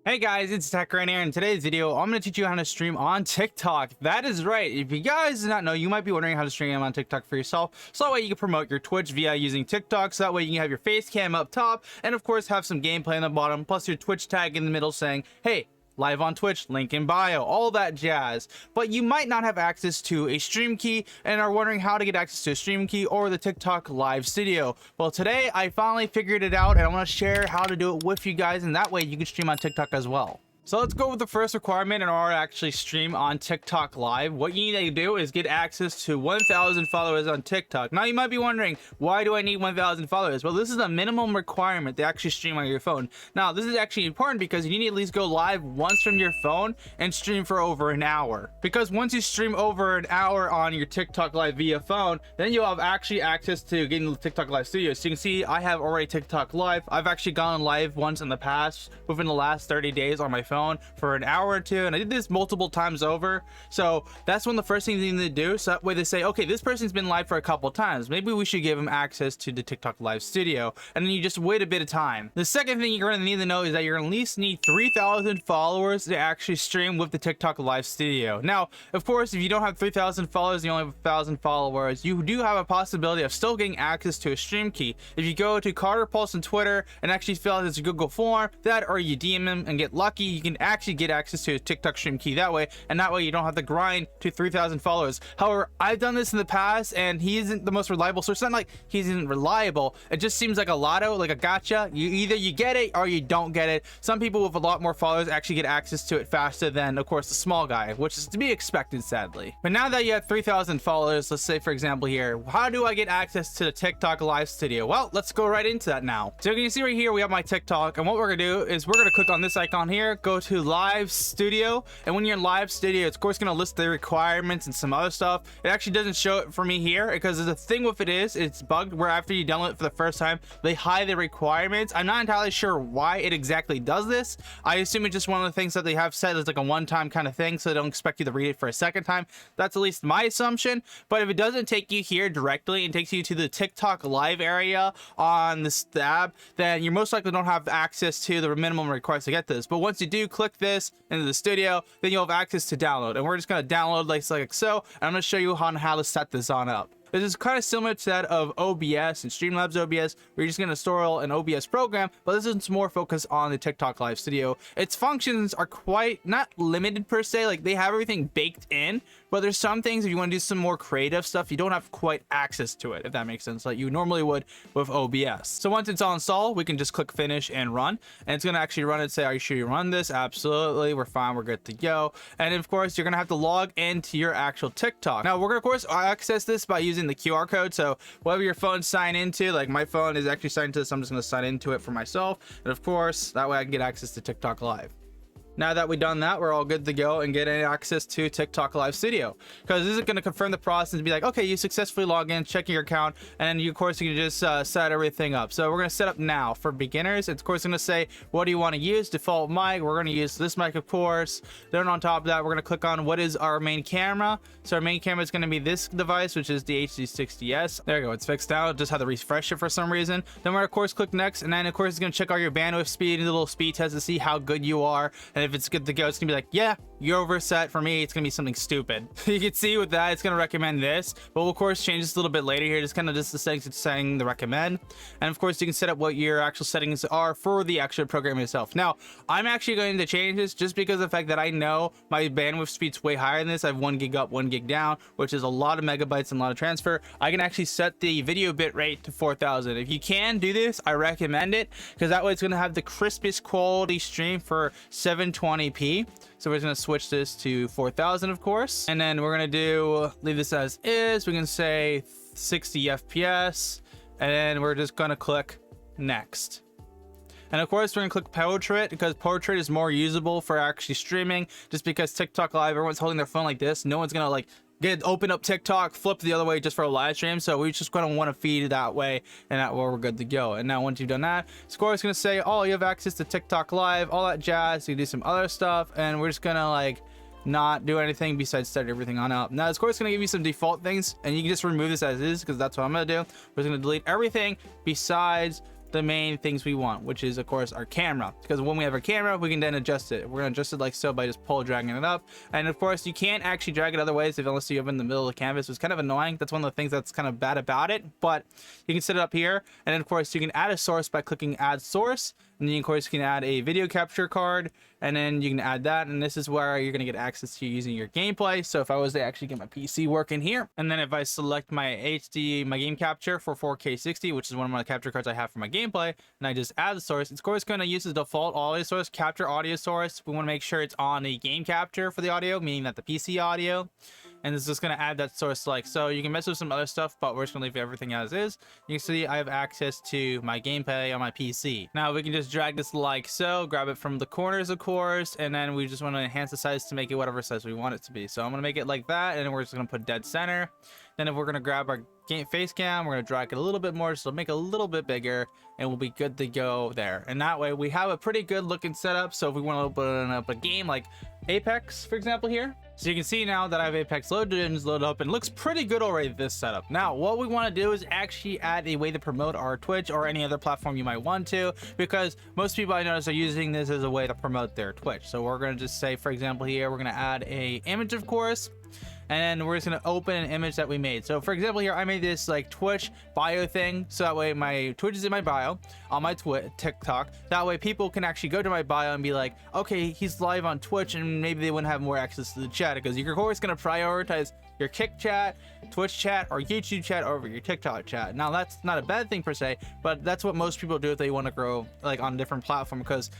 Hey guys, it's Tech right here. In today's video, I'm going to teach you how to stream on TikTok. That is right. If you guys do not know, you might be wondering how to stream on TikTok for yourself. So that way you can promote your Twitch via using TikTok. So that way you can have your face cam up top and of course have some gameplay on the bottom, plus your Twitch tag in the middle saying, hey, live on Twitch, link in bio, all that jazz. But you might not have access to a stream key and are wondering how to get access to a stream key or the TikTok live studio. Well, today I finally figured it out and I want to share how to do it with you guys, and that way you can stream on TikTok as well. So let's go with the first requirement in order to actually stream on TikTok live. What you need to do is get access to 1,000 followers on TikTok. Now you might be wondering, why do I need 1,000 followers? Well, this is a minimum requirement to actually stream on your phone. Now this is actually important because you need to at least go live once from your phone and stream for over an hour. Because once you stream over an hour on your TikTok live via phone, then you'll have actually access to getting the TikTok live studio. So you can see I have already TikTok live. I've actually gone live once in the past within the last 30 days on my phone for an hour or two, and I did this multiple times over. So that's one of the first things you need to do, so that way they say, okay, this person's been live for a couple times, maybe we should give him access to the TikTok live studio, and then you just wait a bit of time. The second thing you're going to need to know is that you're going to at least need 3,000 followers to actually stream with the TikTok live studio. Now of course, if you don't have 3,000 followers, you only have 1,000 followers, you do have a possibility of still getting access to a stream key. If you go to Carter Pulse on Twitter and actually fill out this Google form, that, or you DM him and get lucky, you can actually get access to a TikTok stream key that way, and that way you don't have to grind to 3,000 followers. However, I've done this in the past and he isn't the most reliable, so it's not like he isn't reliable, it just seems like a lotto, like a gotcha. You get it or you don't get it. Some people with a lot more followers actually get access to it faster than, of course, the small guy, which is to be expected, sadly. But now that you have 3,000 followers, let's say for example here, how do I get access to the TikTok live studio? Well, let's go right into that now. So you can see right here we have my TikTok, and what we're gonna do is we're gonna click on this icon here, go to live studio, and when you're in live studio, it's of course going to list the requirements and some other stuff. It actually doesn't show it for me here because the thing with it is it's bugged where after you download it for the first time they hide the requirements. I'm not entirely sure why it exactly does this. I assume it's just one of the things that they have said is like a one-time kind of thing, so they don't expect you to read it for a second time. That's at least my assumption. But if it doesn't take you here directly and takes you to the TikTok live area on this tab, then you most likely don't have access to the minimum requirements to get this. But once you do click this into the studio, then you'll have access to download, and we're just going to download like so, and I'm going to show you on how to set this on up. This is kind of similar to that of OBS and Streamlabs OBS, where you're just going to store an OBS program, but this is more focused on the TikTok live studio. Its functions are quite not limited per se, like they have everything baked in, but there's some things if you want to do some more creative stuff, you don't have quite access to it, if that makes sense, like you normally would with OBS. So once it's all installed, we can just click finish and run, and it's going to actually run and say, are you sure you run this? Absolutely, we're fine, we're good to go. And of course, you're going to have to log into your actual TikTok. Now we're going to of course access this by using the QR code. So whatever your phone sign into, like my phone is actually signed to this, I'm just going to sign into it for myself, and of course that way I can get access to TikTok live. Now that we've done that, we're all good to go and get access to TikTok live studio, because this is going to confirm the process and be like, okay, you successfully log in, check your account, and you of course you can just set everything up. So we're going to set up now for beginners. It's of course going to say, what do you want to use? Default mic, we're going to use this mic of course. Then on top of that, we're going to click on what is our main camera. So our main camera is going to be this device, which is the HD60s. There you go, it's fixed out. Just had to refresh it for some reason. Then we're going to of course click next, and then of course it's going to check all your bandwidth speed and the little speed test to see how good you are. And if it's good to go, it's gonna be like, yeah, you're overset. For me, it's gonna be something stupid. You can see with that, it's gonna recommend this, but we'll of course change this a little bit later here, just kind of just the settings it's saying the recommend. And of course you can set up what your actual settings are for the actual program itself. Now I'm actually going to change this just because of the fact that I know my bandwidth speed's way higher than this. I have 1 gig up, 1 gig down, which is a lot of megabytes and a lot of transfer. I can actually set the video bit rate to 4,000. If you can do this, I recommend it, because that way it's going to have the crispest quality stream for 720p. So we're just going to switch this to 4,000 of course, and then we're going to leave this as is. We can say 60 FPS, and then we're just going to click next. And of course, we're gonna click portrait because portrait is more usable for actually streaming, just because TikTok live, everyone's holding their phone like this. No one's gonna like open up TikTok, flip the other way just for a live stream. So we just gonna want to feed it that way, and that way we're good to go. And now once you've done that, Score is gonna say, oh, you have access to TikTok live, all that jazz. You can do some other stuff, and we're just gonna like not do anything besides set everything on up. Now, of course, it's going to give you some default things, and you can just remove this as is, because that's what I'm going to do. We're going to delete everything besides the main things we want, which is of course our camera, because when we have our camera we can then adjust it. We're gonna adjust it like so by just dragging it up, and of course you can't actually drag it other ways unless you have it in the middle of the canvas. It's kind of annoying. That's one of the things that's kind of bad about it, but you can set it up here, and then of course you can add a source by clicking add source, and then of course you can add a video capture card, and then you can add that, and this is where you're gonna get access to using your gameplay. So if I was to actually get my PC working here, and then if I select my game capture for 4K 60, which is one of my capture cards I have for my gameplay, and I just add the source, it's of course going to use the default audio source, capture audio source. We want to make sure it's on the game capture for the audio, meaning that the PC audio, and it's just going to add that source like so. You can mess with some other stuff, but we're just going to leave everything as is. You can see I have access to my gameplay on my PC. Now we can just drag this like so, grab it from the corners of course, and then we just want to enhance the size to make it whatever size we want it to be. So I'm going to make it like that, and then we're just going to put dead center. Then if we're going to grab our face cam, we're going to drag it a little bit more, so make it a little bit bigger, and we'll be good to go there. And that way we have a pretty good looking setup. So if we want to open up a game like Apex, for example, here, so you can see now that I have Apex loaded up, and it looks pretty good already, this setup. Now what we want to do is actually add a way to promote our Twitch or any other platform you might want to, because most people I notice are using this as a way to promote their Twitch. So we're going to just say, for example, here we're going to add a image, of course, and we're just going to open an image that we made. So for example here, I made this like Twitch bio thing, so that way my Twitch is in my bio on my TikTok. That way people can actually go to my bio and be like, okay, he's live on Twitch, and maybe they wouldn't have more access to the chat, because you're always going to prioritize your Kick chat, Twitch chat, or YouTube chat over your TikTok chat. Now that's not a bad thing per se, but that's what most people do if they want to grow like on a different platform, because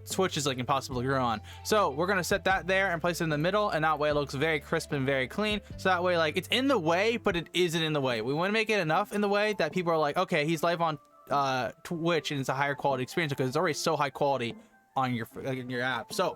Twitch is like impossible to grow on. So we're gonna set that there and place it in the middle, and that way it looks very crisp and very clean. So that way, like, it's in the way, but it isn't in the way. We want to make it enough in the way that people are like, okay, he's live on Twitch and it's a higher quality experience, because it's already so high quality on your app. So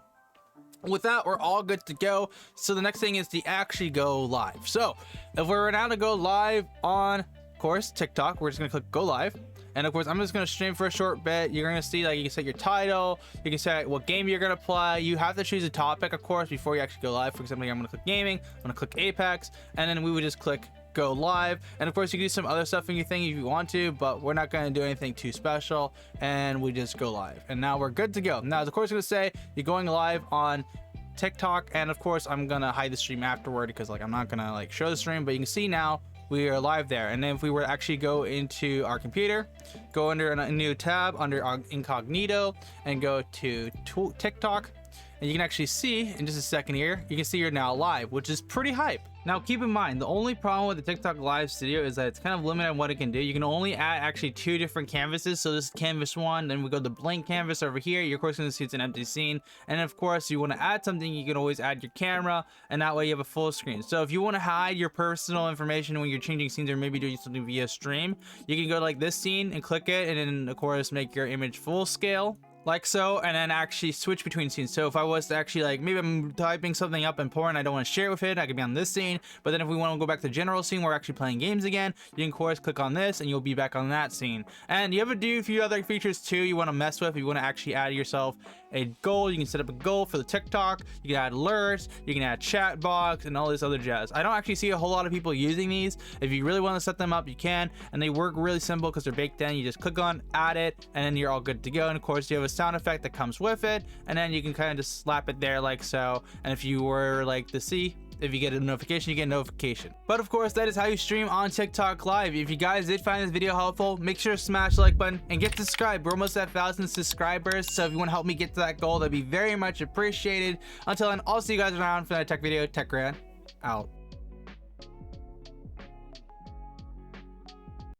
with that, we're all good to go. So the next thing is to actually go live. So if we're now to go live on, of course, TikTok, we're just gonna click go live. And of course, I'm just going to stream for a short bit. You're going to see, like, you can set your title, you can set what game you're going to play. You have to choose a topic, of course, before you actually go live. For example, I'm going to click gaming, I'm going to click Apex, and then we would just click go live. And of course, you can do some other stuff in your thing if you want to, but we're not going to do anything too special, and we just go live. And now we're good to go. Now, of course, I'm going to say you're going live on TikTok, and of course, I'm going to hide the stream afterward, because like I'm not going to like show the stream, but you can see now we are live there. And then if we were to actually go into our computer, go under a new tab under incognito and go to TikTok, and you can actually see in just a second here, you can see you're now live, which is pretty hype. Now keep in mind, the only problem with the TikTok live studio is that it's kind of limited on what it can do. You can only add actually 2 different canvases. So this is canvas 1, then we go to blank canvas over here. You're of course going to see it's an empty scene. And of course, you want to add something, you can always add your camera, and that way you have a full screen. So if you want to hide your personal information when you're changing scenes or maybe doing something via stream, you can go like this scene and click it, and then of course make your image full scale, like so, and then actually switch between scenes. So if I was to actually, like, maybe I'm typing something up important, I don't want to share with it, I could be on this scene. But then if we want to go back to the general scene, we're actually playing games again, you can of course click on this and you'll be back on that scene. And you have to do a few other features too you want to mess with. If you want to actually add yourself a goal, you can set up a goal for the TikTok, you can add alerts, you can add chat box, and all this other jazz. I don't actually see a whole lot of people using these. If you really want to set them up, you can, and they work really simple because they're baked in. You just click on add it, and then you're all good to go. And of course you have a sound effect that comes with it, and then you can kind of just slap it there like so. And if you were like to see, if you get a notification, you get a notification. But of course, that is how you stream on TikTok live. If you guys did find this video helpful, make sure to smash the like button and get subscribed. We're almost at 1,000 subscribers, so if you want to help me get to that goal, that'd be very much appreciated. Until then, I'll see you guys around for that tech video. TechGran out.